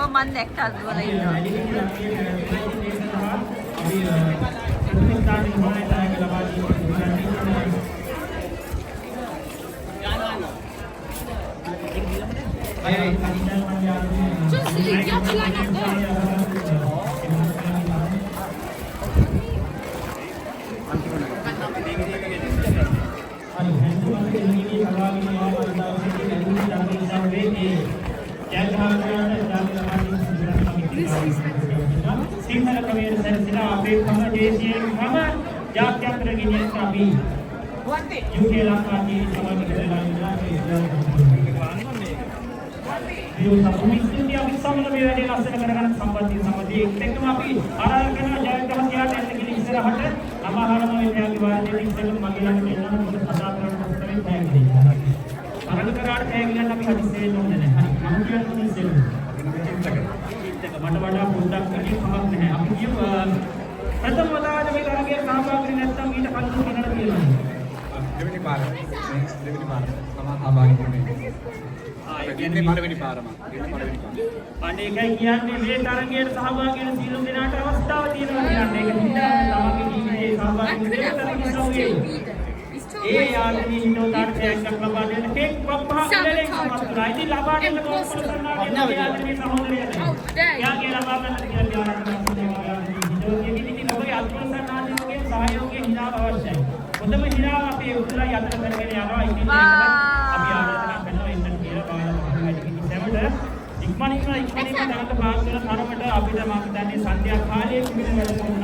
මන් දැක්ක අද්දුවල ඉන්නවා. සිංහල කවියට සැරසෙන අපේ කම දේශීය කම ජාත්‍යන්තර ගෙනියන්න අපි UK ලංකාවේ සමාජ කරලා ඉන්නවා අපි සමන මේ වැඩේ ලස්සන කරගන්න සම්බන්ධී එක්කම අපි ආරාධනා කරන ජයග්‍රහණයට එන්න ගිහින් ඉස්සරහට අමාහරම විද්‍යාලේ වාදයේ ඉස්සරහ මගේ ළඟට එන්න මොකද කතා කරන්න කොහොමද තෑගි දෙන්න. අරගෙන කරාට තෑගි ගන්න අපි හදිස්සියේ ඕනේ නැහැ. හරි මම කියන්නේ ඉස්සෙල්ලා. මට වඩා පොඩ්ඩක් වැඩි කමක් නැහැ. අපි කියමු ප්‍රථම වතාවට මේ තරගයේ සහභාගී නැත්නම් ඊට කලින් කෙනෙක් තියෙනවා. දෙවෙනි පාර සහභාගී වෙන්නේ. කියන්නේ පළවෙනි පාරම. අනේ එකයි කියන්නේ මේ තරගයේ සහභාගී වෙන සියලු දෙනාට අවස්ථාව තියෙනවා කියන්නේ. ඒක හින්දා තමන්ගේ ජීවිතයේ සහභාගී වෙන්න තරගයේ සෞඛ්‍යය. ඒ යාළුවෝ හිතෝදාට එකක් ලබා දෙන්න කේක් පහ ඉලලෙන් සමස්තයි. ඉතින් ලබා දෙන්න කොහොමද කරන්නේ? යාළුවෝ සහෝදරයනේ. යාගේ ලබා ගන්න කියන්නේ හිතෝගේ අත්පොළ සන්නාදයේ සහයෝගයේ හිලාව අවශ්‍යයි. මොකදම හිලාව අපේ උතුරයි අතර කරගෙන යනවා. ඉතින් අපි ආරාධනා කරනවා ඉන්න කියලා බලන්න. ඉක්මනින්ම දැනට පාස් වෙන තරමට අපිට මම දන්නේ සන්ධ්‍යා කාලයේ පිළිවෙල වැඩ කරනවා.